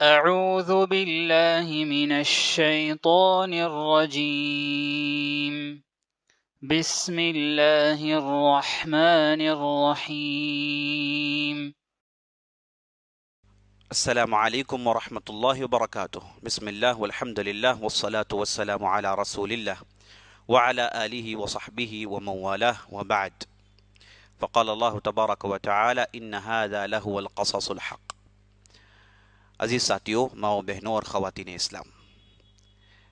أعوذ بالله من الشيطان الرجيم بسم الله الرحمن الرحيم السلام عليكم ورحمة الله وبركاته. بسم الله والحمد لله والصلاة والسلام على رسول الله وعلى آله وصحبه ومن والاه وبعد. فقال الله تبارك وتعالى إن هذا لهو القصص الحق. عزیز ساتھیو، ماؤں بہنوں اور خواتین اسلام،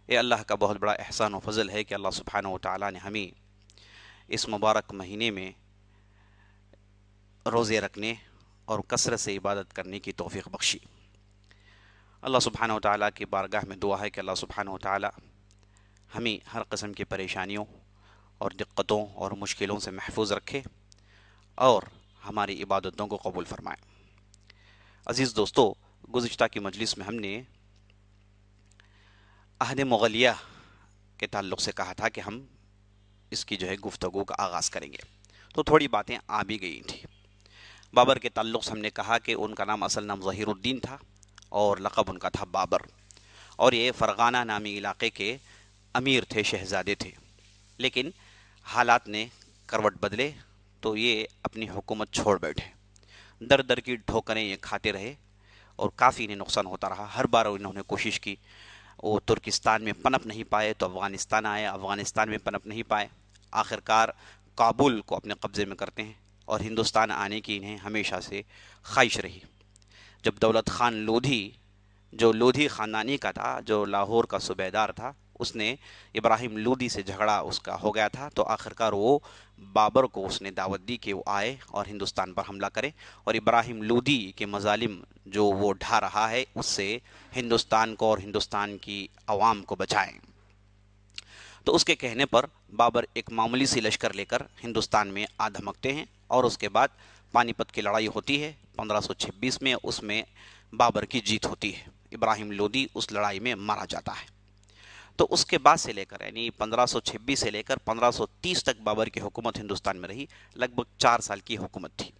یہ اللہ کا بہت بڑا احسان و فضل ہے کہ اللہ سبحانہ و تعالیٰ نے ہمیں اس مبارک مہینے میں روزے رکھنے اور کثرت سے عبادت کرنے کی توفیق بخشی۔ اللہ سبحانہ و تعالیٰ کی بارگاہ میں دعا ہے کہ اللہ سبحانہ و تعالیٰ ہمیں ہر قسم کی پریشانیوں اور دقتوں اور مشکلوں سے محفوظ رکھے اور ہماری عبادتوں کو قبول فرمائے۔ عزیز دوستو، گزشتہ کی مجلس میں ہم نے عہد مغلیہ کے تعلق سے کہا تھا کہ ہم اس کی گفتگو کا آغاز کریں گے، تو تھوڑی باتیں آ بھی گئی تھیں۔ بابر کے تعلق سے ہم نے کہا کہ ان کا نام اصل نام ظہیر الدین تھا اور لقب ان کا تھا بابر، اور یہ فرغانہ نامی علاقے کے امیر تھے، شہزادے تھے، لیکن حالات نے کروٹ بدلے تو یہ اپنی حکومت چھوڑ بیٹھے۔ در در کی ٹھوکریں یہ کھاتے رہے اور کافی انہیں نقصان ہوتا رہا۔ ہر بار انہوں نے کوشش کی، وہ ترکستان میں پنپ نہیں پائے تو افغانستان آئے، افغانستان میں پنپ نہیں پائے، آخرکار کابل کو اپنے قبضے میں کرتے ہیں، اور ہندوستان آنے کی انہیں ہمیشہ سے خواہش رہی۔ جب دولت خان لودھی، جو لودھی خاندانی کا تھا، جو لاہور کا صوبیدار تھا، اس نے ابراہیم لودھی سے جھگڑا اس کا ہو گیا تھا، تو آخرکار وہ بابر کو اس نے دعوت دی کہ وہ آئے اور ہندوستان پر حملہ کرے اور ابراہیم لودھی کے مظالم جو وہ ڈھا رہا ہے اس سے ہندوستان کو اور ہندوستان کی عوام کو بچائیں۔ تو اس کے کہنے پر بابر ایک معمولی سی لشکر لے کر ہندوستان میں آ دھمکتے ہیں، اور اس کے بعد پانی پت کی لڑائی ہوتی ہے 1526 میں، اس میں بابر کی جیت ہوتی ہے، ابراہیم لودھی اس لڑائی میں مارا جاتا ہے۔ تو اس کے بعد سے لے کر یعنی 1526 سے لے کر 1530 تک بابر کی حکومت ہندوستان میں رہی، لگ بھگ 4 سال کی حکومت تھی۔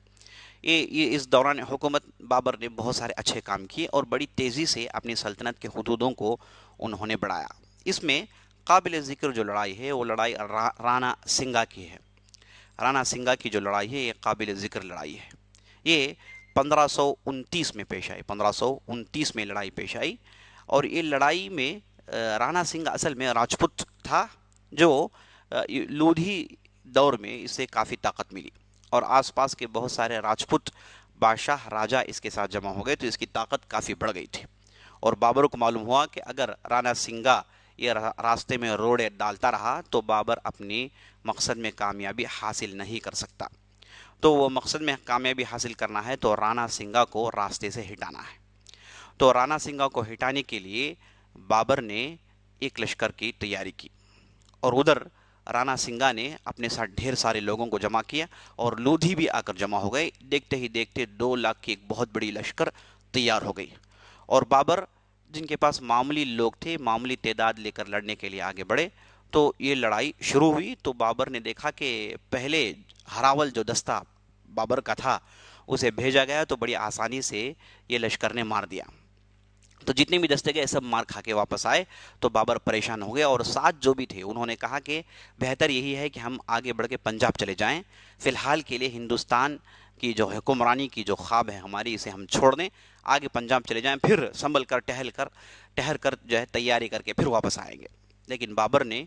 یہ اس دوران حکومت بابر نے بہت سارے اچھے کام کیے اور بڑی تیزی سے اپنی سلطنت کے حدودوں کو انہوں نے بڑھایا۔ اس میں قابل ذکر جو لڑائی ہے وہ لڑائی رانا سنگا کی ہے۔ رانا سنگا کی جو لڑائی ہے یہ قابل ذکر لڑائی ہے۔ یہ 1529 میں پیش آئی، 1529 میں لڑائی پیش آئی، اور یہ لڑائی میں رانا سنگا اصل میں راجپوت تھا، جو لودھی دور میں اسے کافی طاقت ملی، اور آس پاس کے بہت سارے راجپوت بادشاہ راجہ اس کے ساتھ جمع ہو گئے تو اس کی طاقت کافی بڑھ گئی تھی، اور بابر کو معلوم ہوا کہ اگر رانا سنگا یہ راستے میں روڑے ڈالتا رہا تو بابر اپنی مقصد میں کامیابی حاصل نہیں کر سکتا۔ تو وہ مقصد میں کامیابی حاصل کرنا ہے تو رانا سنگا کو راستے سے ہٹانا ہے۔ تو رانا سنگا کو ہٹانے کے لیے بابر نے ایک لشکر کی تیاری کی، اور ادھر رانا سنگا نے اپنے ساتھ ڈھیر سارے لوگوں کو جمع کیا اور لودھی بھی آ کر جمع ہو گئے۔ دیکھتے ہی دیکھتے 2 لاکھ کی ایک بہت بڑی لشکر تیار ہو گئی، اور بابر جن کے پاس معمولی لوگ تھے، معمولی تعداد لے کر لڑنے کے لیے آگے بڑھے۔ تو یہ لڑائی شروع ہوئی تو بابر نے دیکھا کہ پہلے ہراول جو دستہ بابر کا تھا اسے بھیجا گیا تو بڑی آسانی سے یہ لشکر نے مار دیا۔ تو جتنے بھی دستے گئے سب مار کھا کے واپس آئے، تو بابر پریشان ہو گئے، اور ساتھ جو بھی تھے انہوں نے کہا کہ بہتر یہی ہے کہ ہم آگے بڑھ کے پنجاب چلے جائیں، فی الحال کے لیے ہندوستان کی جو حکمرانی کی جو خواب ہے ہماری اسے ہم چھوڑ دیں، آگے پنجاب چلے جائیں، پھر سنبھل کر ٹہر کر تیاری کر کے پھر واپس آئیں گے۔ لیکن بابر نے،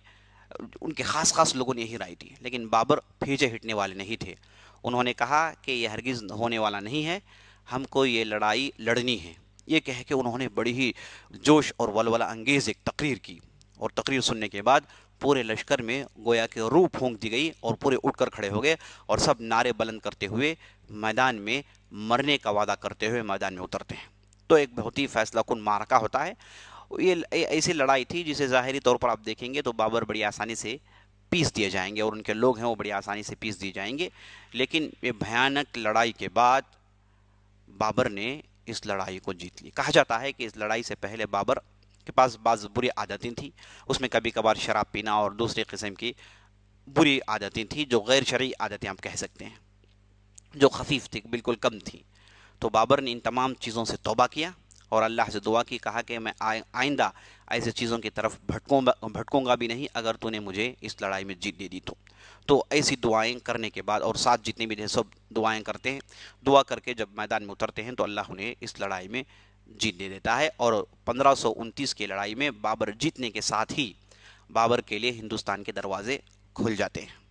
ان کے خاص لوگوں نے یہی رائے دی، لیکن بابر پیچھے ہٹنے والے نہیں تھے۔ انہوں نے کہا کہ یہ ہرگز ہونے والا نہیں ہے، ہم کو یہ لڑائی لڑنی ہے۔ یہ کہہ کے انہوں نے بڑی ہی جوش اور ولولہ انگیز ایک تقریر کی، اور تقریر سننے کے بعد پورے لشکر میں گویا کہ روح پھونک دی گئی، اور پورے اٹھ کر کھڑے ہو گئے، اور سب نعرے بلند کرتے ہوئے میدان میں مرنے کا وعدہ کرتے ہوئے میدان میں اترتے ہیں۔ تو ایک بہت ہی فیصلہ کن معرکہ ہوتا ہے۔ یہ ایسی لڑائی تھی جسے ظاہری طور پر آپ دیکھیں گے تو بابر بڑی آسانی سے پیس دیے جائیں گے، اور ان کے لوگ ہیں وہ بڑی آسانی سے پیس دیے جائیں گے، لیکن یہ بھیانک لڑائی کے بعد بابر نے اس لڑائی کو جیت لی۔ کہا جاتا ہے کہ اس لڑائی سے پہلے بابر کے پاس بعض بری عادتیں تھیں، اس میں کبھی کبھار شراب پینا اور دوسری قسم کی بری عادتیں تھیں، جو غیر شرعی عادتیں آپ کہہ سکتے ہیں، جو خفیف تھی، بالکل کم تھی۔ تو بابر نے ان تمام چیزوں سے توبہ کیا اور اللہ سے دعا کی، کہا کہ میں آئندہ ایسے چیزوں کی طرف بھٹکوں گا بھی نہیں اگر تو نے مجھے اس لڑائی میں جیت دے دی تو ایسی دعائیں کرنے کے بعد، اور ساتھ جتنے بھی تھے سب دعائیں کرتے ہیں، دعا کر کے جب میدان میں اترتے ہیں تو اللہ انہیں اس لڑائی میں جیت دے دیتا ہے، اور 1529 کی لڑائی میں بابر جیتنے کے ساتھ ہی بابر کے لیے ہندوستان کے دروازے کھل جاتے ہیں۔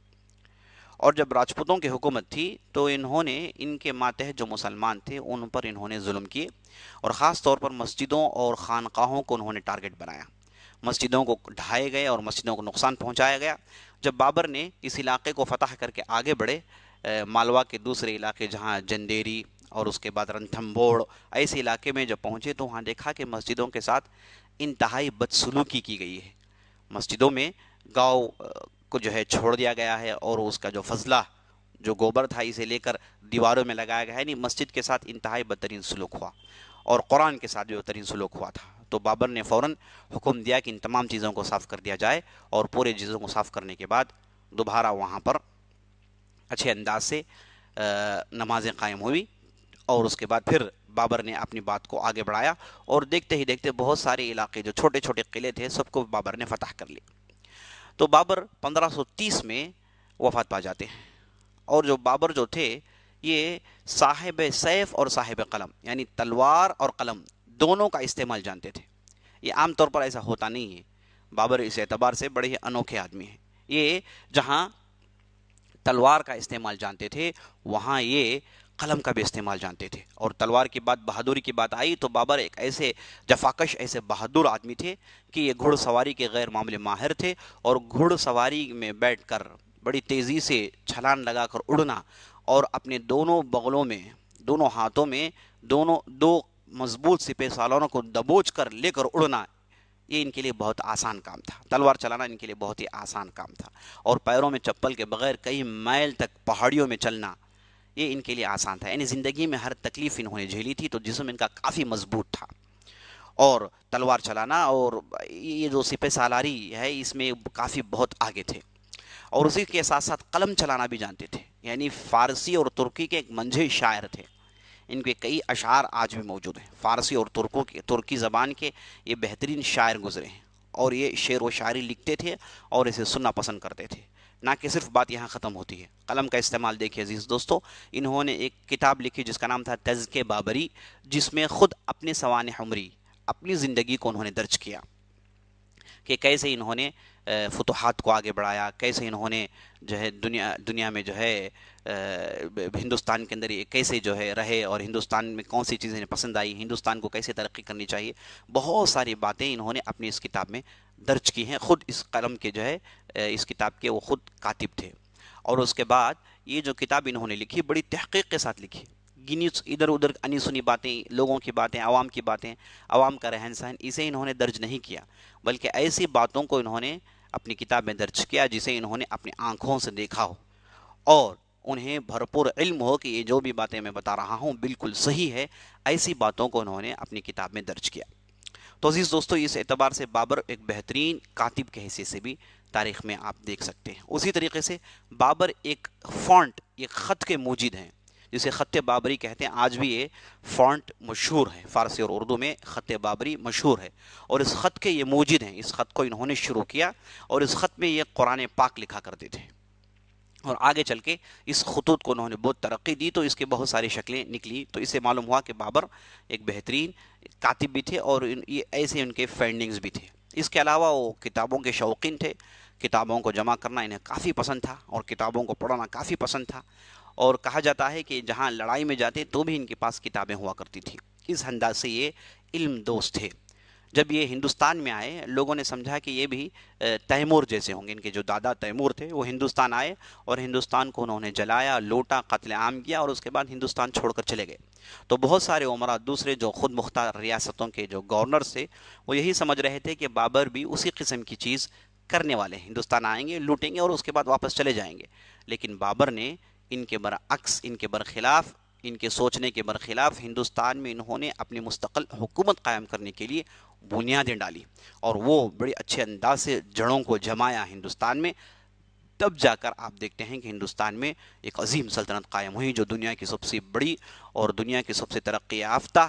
اور جب راجپوتوں کی حکومت تھی تو انہوں نے ان کے ماتحت جو مسلمان تھے ان پر انہوں نے ظلم کیے، اور خاص طور پر مسجدوں اور خانقاہوں کو انہوں نے ٹارگٹ بنایا، مسجدوں کو ڈھائے گئے اور مسجدوں کو نقصان پہنچایا گیا۔ جب بابر نے اس علاقے کو فتح کر کے آگے بڑھے، مالوا کے دوسرے علاقے جہاں جندیری اور اس کے بعد رنتھمبوڑ ایسے علاقے میں جب پہنچے تو وہاں دیکھا کہ مسجدوں کے ساتھ انتہائی بدسلوکی کی گئی ہے، مسجدوں میں گاؤں کو جو ہے چھوڑ دیا گیا ہے، اور اس کا جو فضلہ جو گوبر تھا اسے لے کر دیواروں میں لگایا گیا ہے، یعنی مسجد کے ساتھ انتہائی بدترین سلوک ہوا، اور قرآن کے ساتھ بھی بدترین سلوک ہوا تھا۔ تو بابر نے فوراً حکم دیا کہ ان تمام چیزوں کو صاف کر دیا جائے، اور پورے چیزوں کو صاف کرنے کے بعد دوبارہ وہاں پر اچھے انداز سے نمازیں قائم ہوئی، اور اس کے بعد پھر بابر نے اپنی بات کو آگے بڑھایا، اور دیکھتے ہی دیکھتے بہت سارے علاقے جو چھوٹے چھوٹے قلعے تھے سب کو بابر نے فتح کر لی۔ تو بابر 1530 میں وفات پا جاتے ہیں، اور جو بابر جو تھے یہ صاحب سیف اور صاحب قلم، یعنی تلوار اور قلم دونوں کا استعمال جانتے تھے۔ یہ عام طور پر ایسا ہوتا نہیں ہے، بابر اس اعتبار سے بڑے ہی انوکھے آدمی ہیں، یہ جہاں تلوار کا استعمال جانتے تھے وہاں یہ قلم کا بھی استعمال جانتے تھے، اور تلوار کی بات بہادری کی بات آئی تو بابر ایک ایسے جفاکش ایسے بہادر آدمی تھے کہ یہ گھڑ سواری کے غیر معمولی ماہر تھے، اور گھڑ سواری میں بیٹھ کر بڑی تیزی سے چھلانگ لگا کر اڑنا، اور اپنے دونوں بغلوں میں دونوں ہاتھوں میں دو مضبوط سپہ سالاروں کو دبوچ کر لے کر اڑنا، یہ ان کے لیے بہت آسان کام تھا، تلوار چلانا ان کے لیے بہت ہی آسان کام تھا، اور پیروں میں چپل کے بغیر کئی میل تک پہاڑیوں میں چلنا یہ ان کے لیے آسان تھا، یعنی زندگی میں ہر تکلیف انہوں نے جھیلی تھی تو جسم ان کا کافی مضبوط تھا، اور تلوار چلانا اور یہ جو سپہ سالاری ہے اس میں کافی بہت آگے تھے، اور اسی کے ساتھ ساتھ قلم چلانا بھی جانتے تھے، یعنی فارسی اور ترکی کے ایک منجھے شاعر تھے، ان کے کئی اشعار آج بھی موجود ہیں، فارسی اور ترکی زبان کے یہ بہترین شاعر گزرے ہیں، اور یہ شعر و شاعری لکھتے تھے اور اسے سننا پسند کرتے تھے۔ نہ کہ صرف بات یہاں ختم ہوتی ہے، قلم کا استعمال دیکھیے عزیز دوستو، انہوں نے ایک کتاب لکھی جس کا نام تھا تذکرہ بابری، جس میں خود اپنے سوانح عمری اپنی زندگی کو انہوں نے درج کیا کہ کیسے انہوں نے فتوحات کو آگے بڑھایا، کیسے انہوں نے جو ہے دنیا میں جو ہے ہندوستان کے اندر کیسے جو ہے رہے، اور ہندوستان میں کون سی چیزیں پسند آئی، ہندوستان کو کیسے ترقی کرنی چاہیے، بہت ساری باتیں انہوں نے اپنی اس کتاب میں درج کی ہیں، خود اس قلم کے جو ہے اس کتاب کے وہ خود کاتب تھے، اور اس کے بعد یہ جو کتاب انہوں نے لکھی بڑی تحقیق کے ساتھ لکھی، گنی ادھر ادھر انی سنی باتیں، لوگوں کی باتیں، عوام کی باتیں، عوام کا رہن سہن، اسے انہوں نے درج نہیں کیا، بلکہ ایسی باتوں کو انہوں نے اپنی کتاب میں درج کیا جسے انہوں نے اپنی آنکھوں سے دیکھا ہو، اور انہیں بھرپور علم ہو کہ یہ جو بھی باتیں میں بتا رہا ہوں بالکل صحیح ہے، ایسی باتوں کو انہوں نے اپنی کتاب میں درج کیا۔ تو عزیز دوستو اس اعتبار سے بابر ایک بہترین کاتب کے حیثیت سے بھی تاریخ میں آپ دیکھ سکتے ہیں۔ اسی طریقے سے بابر ایک فونٹ، ایک خط کے موجد ہیں جسے خط بابری کہتے ہیں، آج بھی یہ فونٹ مشہور ہے، فارسی اور اردو میں خط بابری مشہور ہے، اور اس خط کے یہ موجد ہیں، اس خط کو انہوں نے شروع کیا، اور اس خط میں یہ قرآن پاک لکھا کرتے تھے، اور آگے چل کے اس خطوط کو انہوں نے بہت ترقی دی تو اس کے بہت ساری شکلیں نکلی، تو اس سے معلوم ہوا کہ بابر ایک بہترین کاتب بھی تھے، اور یہ ایسے ان کے فائنڈنگز بھی تھے۔ اس کے علاوہ وہ کتابوں کے شوقین تھے، کتابوں کو جمع کرنا انہیں کافی پسند تھا، اور کتابوں کو پڑھنا کافی پسند تھا، اور کہا جاتا ہے کہ جہاں لڑائی میں جاتے تو بھی ان کے پاس کتابیں ہوا کرتی تھی، اس انداز سے یہ علم دوست تھے۔ جب یہ ہندوستان میں آئے لوگوں نے سمجھا کہ یہ بھی تیمور جیسے ہوں گے، ان کے جو دادا تیمور تھے وہ ہندوستان آئے، اور ہندوستان کو انہوں نے جلایا، لوٹا، قتل عام کیا، اور اس کے بعد ہندوستان چھوڑ کر چلے گئے۔ تو بہت سارے عمرا دوسرے جو خود مختار ریاستوں کے جو گورنرز تھے وہ یہی سمجھ رہے تھے کہ بابر بھی اسی قسم کی چیز کرنے والے ہیں، ہندوستان آئیں گے، لوٹیں گے، اور اس کے بعد واپس چلے جائیں گے، لیکن بابر نے ان کے برعکس، ان کے برخلاف، ان کے سوچنے کے برخلاف ہندوستان میں انہوں نے اپنی مستقل حکومت قائم کرنے کے لیے بنیادیں ڈالی، اور وہ بڑے اچھے انداز سے جڑوں کو جمایا ہندوستان میں، تب جا کر آپ دیکھتے ہیں کہ ہندوستان میں ایک عظیم سلطنت قائم ہوئی جو دنیا کی سب سے بڑی اور دنیا کی سب سے ترقی یافتہ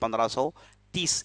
1530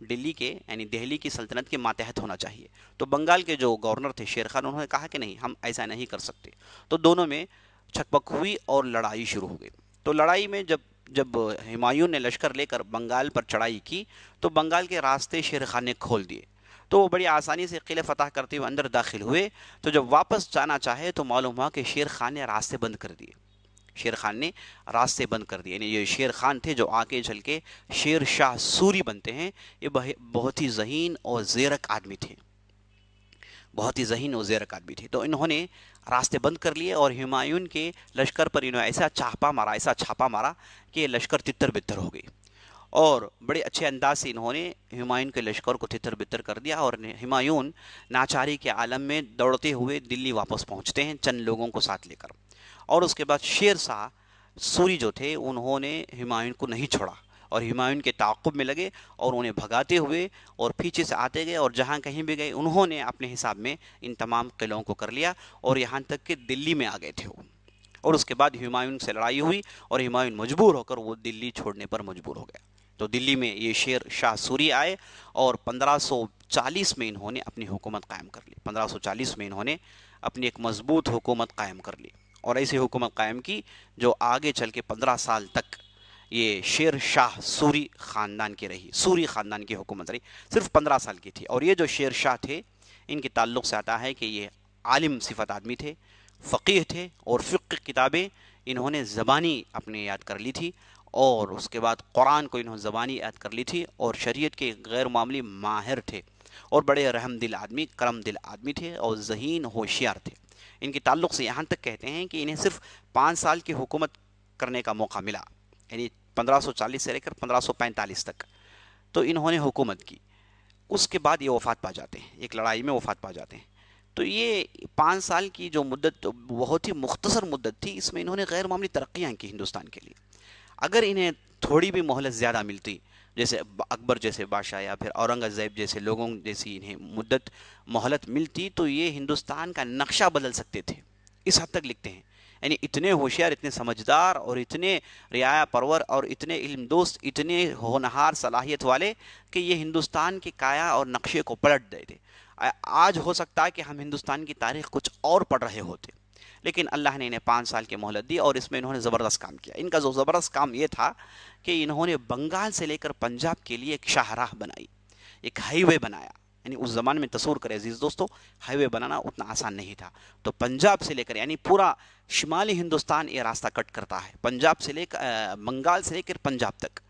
دلی کے یعنی دہلی کی سلطنت کے ماتحت ہونا چاہیے۔ تو بنگال کے جو گورنر تھے شیر خان، انہوں نے کہا کہ نہیں، ہم ایسا نہیں کر سکتے۔ تو دونوں میں چھک پک ہوئی اور لڑائی شروع ہو گئی۔ تو لڑائی میں جب ہمایوں نے لشکر لے کر بنگال پر چڑھائی کی تو بنگال کے راستے شیر خان نے کھول دیے، تو وہ بڑی آسانی سے قلعے فتح کرتے ہوئے اندر داخل ہوئے۔ تو جب واپس جانا چاہے تو معلوم ہوا کہ شیر خان نے راستے بند کر دیے، شیر خان نے راستے بند کر دیے۔ یعنی یہ شیر خان تھے جو آگے چل کے شیر شاہ سوری بنتے ہیں، یہ بہت ہی ذہین اور زیرک آدمی تھے، بہت ہی ذہین اور زیرک آدمی تھے۔ تو انہوں نے راستے بند کر لیے اور ہمایوں کے لشکر پر انہوں نے ایسا چھاپا مارا کہ لشکر تتر بتر ہو گئی، اور بڑے اچھے انداز سے انہوں نے ہمایوں کے لشکر کو تتر بتر کر دیا، اور ہمایوں ناچاری کے عالم میں دوڑتے ہوئے دلی واپس پہنچتے ہیں چند لوگوں کو ساتھ لے کر۔ اور اس کے بعد شیر شاہ سوری جو تھے انہوں نے ہمایوں کو نہیں چھوڑا اور ہمایوں کے تعاقب میں لگے اور انہیں بھگاتے ہوئے اور پیچھے سے آتے گئے، اور جہاں کہیں بھی گئے انہوں نے اپنے حساب میں ان تمام قلعوں کو کر لیا، اور یہاں تک کہ دلی میں آ گئے تھے وہ۔ اور اس کے بعد ہمایوں سے لڑائی ہوئی اور ہمایوں مجبور ہو کر وہ دلی چھوڑنے پر مجبور ہو گیا۔ تو دلی میں یہ شیر شاہ سوری آئے اور 1540 میں انہوں نے اپنی حکومت قائم کر لی۔ 1540 میں انہوں نے اپنی ایک مضبوط حکومت قائم کر لی، اور ایسی حکومت قائم کی جو آگے چل کے 15 سال تک یہ شیر شاہ سوری خاندان کی رہی، سوری خاندان کی حکومت رہی، صرف 15 سال کی تھی۔ اور یہ جو شیر شاہ تھے ان کے تعلق سے آتا ہے کہ یہ عالم صفت آدمی تھے، فقیہ تھے، اور فقہ کتابیں انہوں نے زبانی اپنے یاد کر لی تھی، اور اس کے بعد قرآن کو انہوں نے زبانی یاد کر لی تھی، اور شریعت کے غیر معمولی ماہر تھے، اور بڑے رحم دل آدمی، کرم دل آدمی تھے، اور ذہین ہوشیار تھے۔ ان کے تعلق سے یہاں تک کہتے ہیں کہ انہیں صرف 5 سال کی حکومت کرنے کا موقع ملا، یعنی 1540 سے لے کر 1545 تک تو انہوں نے حکومت کی۔ اس کے بعد یہ وفات پا جاتے ہیں، ایک لڑائی میں وفات پا جاتے ہیں۔ تو یہ 5 سال کی جو مدت بہت ہی مختصر مدت تھی، اس میں انہوں نے غیر معمولی ترقیاں کی ہندوستان کے لیے۔ اگر انہیں تھوڑی بھی مہلت زیادہ ملتی، جیسے اکبر جیسے بادشاہ یا پھر اورنگزیب جیسے لوگوں جیسی انہیں مدت مہلت ملتی، تو یہ ہندوستان کا نقشہ بدل سکتے تھے، اس حد تک لکھتے ہیں۔ یعنی اتنے ہوشیار، اتنے سمجھدار، اور اتنے رعایا پرور، اور اتنے علم دوست، اتنے ہونہار صلاحیت والے کہ یہ ہندوستان کے کایا اور نقشے کو پلٹ دے تھے۔ آج ہو سکتا ہے کہ ہم ہندوستان کی تاریخ کچھ اور پڑھ رہے ہوتے، لیکن اللہ نے انہیں 5 سال کی مہلت دی، اور اس میں انہوں نے زبردست کام کیا۔ ان کا جو زبردست کام یہ تھا کہ انہوں نے بنگال سے لے کر پنجاب کے لیے ایک شاہراہ بنائی، ایک ہائی وے بنایا۔ یعنی اس زمانے میں تصور کریں عزیز دوستو، ہائی وے بنانا اتنا آسان نہیں تھا۔ تو پنجاب سے لے کر، یعنی پورا شمالی ہندوستان یہ راستہ کٹ کرتا ہے، پنجاب سے لے کر بنگال سے لے کر پنجاب تک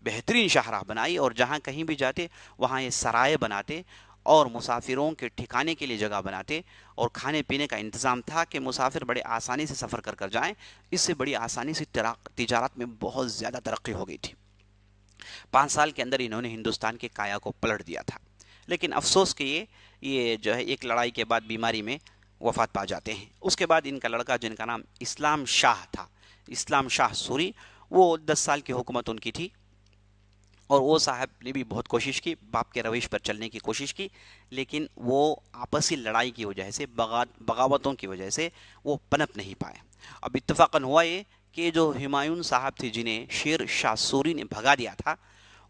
بہترین شاہراہ بنائی، اور جہاں کہیں بھی جاتے وہاں یہ سرائے بناتے، اور مسافروں کے ٹھکانے کے لیے جگہ بناتے، اور کھانے پینے کا انتظام تھا کہ مسافر بڑے آسانی سے سفر کر جائیں۔ اس سے بڑی آسانی سے تجارت میں بہت زیادہ ترقی ہو گئی تھی۔ 5 سال کے اندر انہوں نے ہندوستان کے کایا کو پلٹ دیا تھا، لیکن افسوس کہ یہ جو ہے ایک لڑائی کے بعد بیماری میں وفات پا جاتے ہیں۔ اس کے بعد ان کا لڑکا جن کا نام اسلام شاہ تھا، اسلام شاہ سوری، وہ 10 سال کی حکومت ان کی تھی، اور وہ صاحب نے بھی بہت کوشش کی، باپ کے رویش پر چلنے کی کوشش کی، لیکن وہ آپسی لڑائی کی وجہ سے، بغاوتوں کی وجہ سے وہ پنپ نہیں پائے۔ اب اتفاقاً ہوا یہ کہ جو ہمایوں صاحب تھے جنہیں شیر شاہ سوری نے بھگا دیا تھا،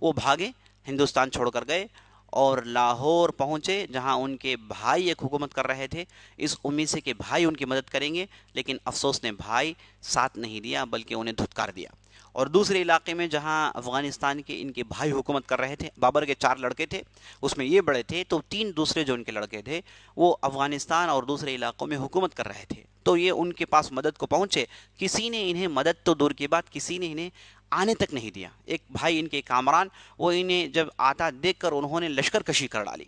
وہ بھاگے، ہندوستان چھوڑ کر گئے، اور لاہور پہنچے جہاں ان کے بھائی ایک حکومت کر رہے تھے، اس امید سے کہ بھائی ان کی مدد کریں گے، لیکن افسوس نے بھائی ساتھ نہیں دیا بلکہ انہیں دھتکار دیا۔ اور دوسرے علاقے میں جہاں افغانستان کے ان کے بھائی حکومت کر رہے تھے، بابر کے 4 لڑکے تھے، اس میں یہ بڑے تھے، تو 3 دوسرے جو ان کے لڑکے تھے وہ افغانستان اور دوسرے علاقوں میں حکومت کر رہے تھے، تو یہ ان کے پاس مدد کو پہنچے، کسی نے انہیں مدد تو دور کی بات، کسی نے انہیں آنے تک نہیں دیا۔ ایک بھائی ان کے کامران، وہ انہیں جب آتا دیکھ کر انہوں نے لشکر کشی کر ڈالی،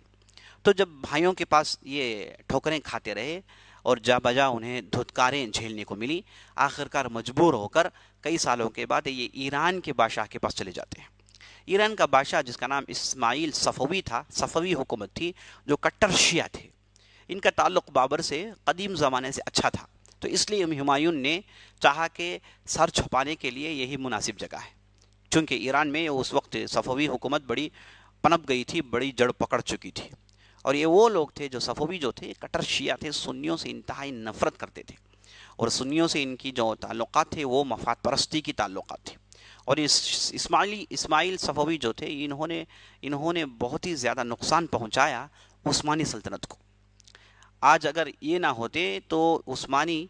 تو جب بھائیوں کے پاس یہ ٹھوکریں کھاتے رہے اور جا بجا انہیں دھتکاریں جھیلنے کو ملی، آخرکار مجبور ہو کر کئی سالوں کے بعد یہ ایران کے بادشاہ کے پاس چلے جاتے ہیں۔ ایران کا بادشاہ جس کا نام اسماعیل صفوی تھا، صفوی حکومت تھی، جو کٹر شیعہ تھے، ان کا تعلق بابر سے قدیم زمانے سے اچھا تھا، تو اس لیے ہمایوں نے چاہا کہ سر چھپانے کے لیے یہی مناسب جگہ ہے، چونکہ ایران میں اس وقت صفوی حکومت بڑی پنپ گئی تھی، بڑی جڑ پکڑ چکی تھی، اور یہ وہ لوگ تھے جو صفوی جو تھے، کٹر شیعہ تھے، سنیوں سے انتہائی نفرت کرتے تھے، اور سنیوں سے ان کی جو تعلقات تھے وہ مفاد پرستی کی تعلقات تھے، اور اسماعیل صفوی جو تھے انہوں نے بہت ہی زیادہ نقصان پہنچایا عثمانی سلطنت کو. آج اگر یہ نہ ہوتے تو عثمانی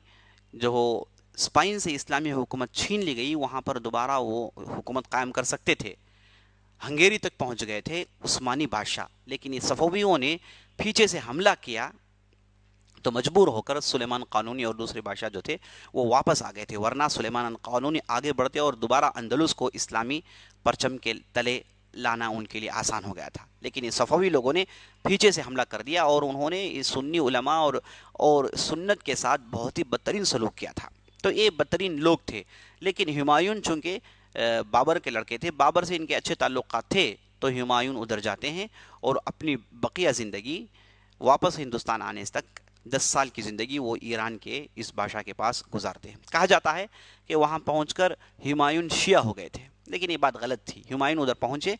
جو اسپین سے اسلامی حکومت چھین لی گئی، وہاں پر دوبارہ وہ حکومت قائم کر سکتے تھے. ہنگیری تک پہنچ گئے تھے عثمانی بادشاہ، لیکن یہ صفویوں نے پیچھے سے حملہ کیا تو مجبور ہو کر سلیمان قانونی اور دوسرے بادشاہ جو تھے وہ واپس آ گئے تھے، ورنہ سلیمان قانونی آگے بڑھتے اور دوبارہ اندلس کو اسلامی پرچم کے تلے لانا ان کے لیے آسان ہو گیا تھا. لیکن یہ صفوی لوگوں نے پیچھے سے حملہ کر دیا اور انہوں نے سنی علماء اور سنت کے ساتھ بہت ہی بدترین سلوک کیا تھا. تو یہ بدترین لوگ تھے. لیکن ہمایون چونکہ بابر کے لڑکے تھے، بابر سے ان کے اچھے تعلقات تھے، تو ہمایون ادھر جاتے ہیں اور اپنی بقیہ زندگی واپس ہندوستان آنے تک 10 سال کی زندگی وہ ایران کے اس بادشاہ کے پاس گزارتے ہیں. کہا جاتا ہے کہ وہاں پہنچ کر ہمایون شیعہ ہو گئے تھے، لیکن یہ بات غلط تھی. ہمایون ادھر پہنچے،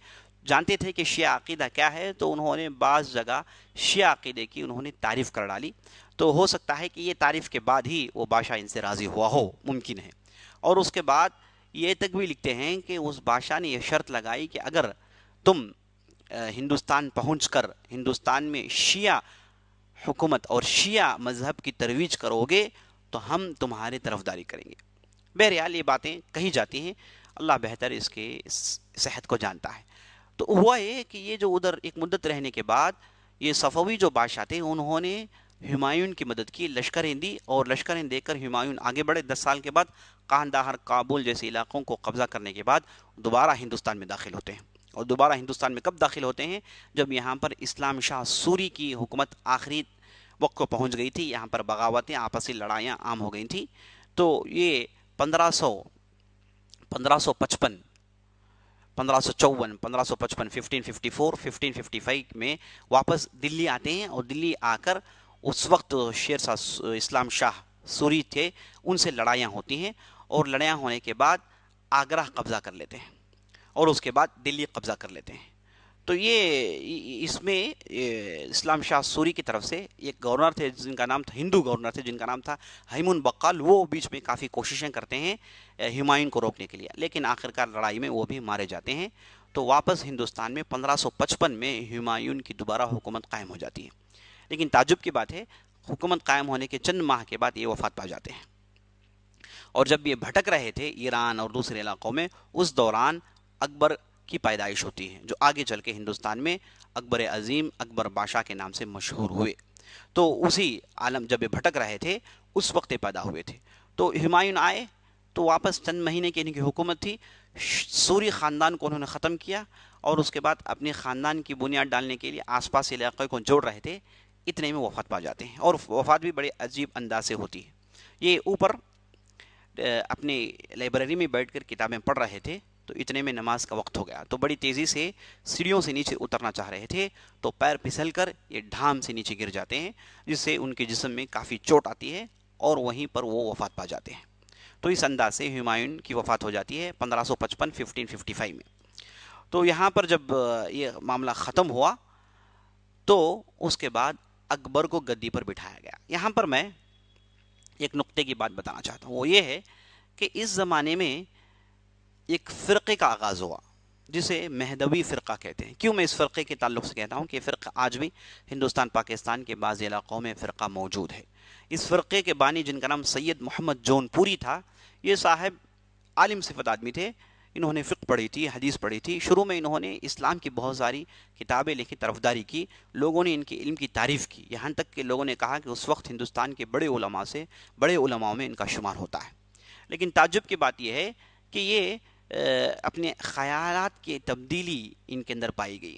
جانتے تھے کہ شیعہ عقیدہ کیا ہے، تو انہوں نے بعض جگہ شیعہ عقیدے کی انہوں نے تعریف کر ڈالی. تو ہو سکتا ہے کہ یہ تعریف کے بعد ہی وہ بادشاہ ان سے راضی ہوا ہو، ممکن ہے. اور اس کے بعد یہ تک بھی لکھتے ہیں کہ اس بادشاہ نے یہ شرط لگائی کہ اگر تم ہندوستان پہنچ کر ہندوستان میں شیعہ حکومت اور شیعہ مذہب کی ترویج کرو گے تو ہم تمہاری طرفداری کریں گے. بہرحال یہ باتیں کہی جاتی ہیں، اللہ بہتر اس کے صحت کو جانتا ہے. تو ہوا یہ کہ یہ جو ادھر ایک مدت رہنے کے بعد یہ صفوی جو بادشاہ تھے انہوں نے ہمایون کی مدد کی، لشکریں دی، اور لشکریں دے کر ہمایون آگے بڑھے. 10 سال کے بعد قاندہار، کابل جیسے علاقوں کو قبضہ کرنے کے بعد دوبارہ ہندوستان میں داخل ہوتے ہیں. اور دوبارہ ہندوستان میں کب داخل ہوتے ہیں؟ جب یہاں پر اسلام شاہ سوری کی حکومت آخری وقت کو پہنچ گئی تھی. یہاں پر بغاوتیں، آپسی لڑائیاں عام ہو گئی تھیں. تو یہ 1555 1554 1555 میں واپس دلی آتے ہیں، اور دلی آ کر اس وقت شیر شاہ اسلام شاہ سوری تھے، ان سے لڑائیاں ہوتی ہیں، اور لڑائیاں ہونے کے بعد آگرہ قبضہ کر لیتے ہیں اور اس کے بعد دلی قبضہ کر لیتے ہیں. تو یہ اس میں اسلام شاہ سوری کی طرف سے ایک گورنر تھے جن کا نام تھا، ہندو گورنر تھے جن کا نام تھا ہیمون بقال. وہ بیچ میں کافی کوششیں کرتے ہیں ہمایون کو روکنے کے لیے، لیکن آخرکار لڑائی میں وہ بھی مارے جاتے ہیں. تو واپس ہندوستان میں 1555 میں ہمایون کی دوبارہ حکومت قائم ہو جاتی ہے. لیکن تعجب کی بات ہے، حکومت قائم ہونے کے چند ماہ کے بعد یہ وفات پا جاتے ہیں. اور جب یہ بھٹک رہے تھے ایران اور دوسرے علاقوں میں، اس دوران اکبر کی پیدائش ہوتی ہے، جو آگے چل کے ہندوستان میں اکبر عظیم، اکبر بادشاہ کے نام سے مشہور ہوئے. تو اسی عالم جب یہ بھٹک رہے تھے اس وقت پیدا ہوئے تھے. تو ہمایون آئے تو واپس چند مہینے کی ان کی حکومت تھی. سوری خاندان کو انہوں نے ختم کیا، اور اس کے بعد اپنے خاندان کی بنیاد ڈالنے کے لیے آس پاس علاقے کو جوڑ رہے تھے. اتنے میں وفات پا جاتے ہیں، اور وفات بھی بڑے عجیب انداز سے ہوتی ہے. یہ اوپر اپنے لائبریری میں بیٹھ کر کتابیں پڑھ رہے تھے، تو اتنے میں نماز کا وقت ہو گیا. تو بڑی تیزی سے سیڑھیوں سے نیچے اترنا چاہ رہے تھے، تو پیر پھسل کر یہ ڈھام سے نیچے گر جاتے ہیں، جس سے ان کے جسم میں کافی چوٹ آتی ہے، اور وہیں پر وہ وفات پا جاتے ہیں. تو اس انداز سے ہمایون کی وفات ہو جاتی ہے 1555 میں. تو یہاں پر جب یہ معاملہ ختم ہوا تو اس کے بعد اکبر کو گدی پر بٹھایا گیا. یہاں پر میں ایک نقطے کی بات بتانا چاہتا ہوں، وہ یہ ہے کہ اس زمانے میں ایک فرقے کا آغاز ہوا جسے مہدوی فرقہ کہتے ہیں. کیوں میں اس فرقے کے تعلق سے کہتا ہوں کہ فرقہ آج بھی ہندوستان پاکستان کے بعض علاقوں میں فرقہ موجود ہے. اس فرقے کے بانی جن کا نام سید محمد جون پوری تھا، یہ صاحب عالم صفت آدمی تھے. انہوں نے فقہ پڑھی تھی، حدیث پڑھی تھی. شروع میں انہوں نے اسلام کی بہت ساری کتابیں لکھی، طرفداری کی، لوگوں نے ان کے علم کی تعریف کی، یہاں تک کہ لوگوں نے کہا کہ اس وقت ہندوستان کے بڑے علماء میں ان کا شمار ہوتا ہے. لیکن تعجب کی بات یہ ہے کہ یہ اپنے خیالات کی تبدیلی ان کے اندر پائی گئی،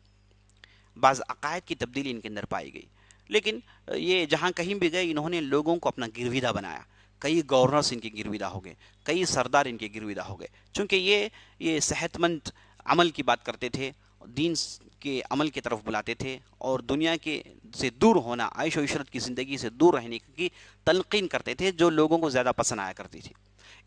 بعض عقائد کی تبدیلی ان کے اندر پائی گئی. لیکن یہ جہاں کہیں بھی گئے انہوں نے لوگوں کو اپنا گرویدہ بنایا. کئی گورنرز ان کے گرویدہ ہو گئے، کئی سردار ان کے گرویدہ ہو گئے، چونکہ یہ صحت مند عمل کی بات کرتے تھے، دین کے عمل کی طرف بلاتے تھے، اور دنیا کے سے دور ہونا، عیش و عشرت کی زندگی سے دور رہنے کی تلقین کرتے تھے، جو لوگوں کو زیادہ پسند آیا کرتی تھی.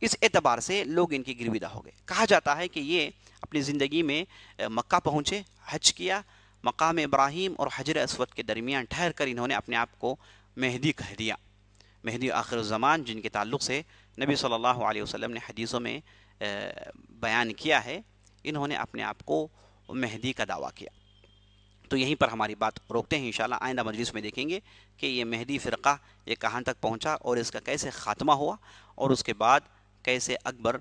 اس اعتبار سے لوگ ان کی گرویدہ ہو گئے. کہا جاتا ہے کہ یہ اپنی زندگی میں مکہ پہنچے، حج کیا، مقام ابراہیم اور حجر اسود کے درمیان ٹھہر کر انہوں نے اپنے آپ کو مہدی کہہ دیا. مہدی آخر الزمان جن کے تعلق سے نبی صلی اللہ علیہ وسلم نے حدیثوں میں بیان کیا ہے، انہوں نے اپنے آپ کو مہدی کا دعویٰ کیا۔ تو یہیں پر ہماری بات روکتے ہیں، انشاءاللہ آئندہ مجلس میں دیکھیں گے کہ یہ مہدی فرقہ یہ کہاں تک پہنچا اور اس کا کیسے خاتمہ ہوا، اور اس کے بعد کیسے اکبر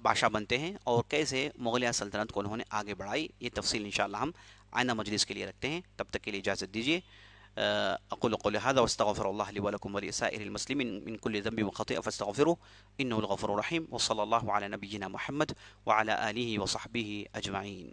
بادشاہ بنتے ہیں اور کیسے مغلیہ سلطنت کو انہوں نے آگے بڑھائی۔ یہ تفصیل انشاءاللہ ہم آئندہ مجلس کے لیے رکھتے ہیں، تب تک کے لیے اجازت دیجیے۔ اقول قولی هذا واستغفر الله لي ولكم ولسائر المسلمين من كل ذنب وخطيئة فاستغفروه انه الغفور الرحيم، وصلى الله على نبينا محمد وعلى آله وصحبه اجمعين۔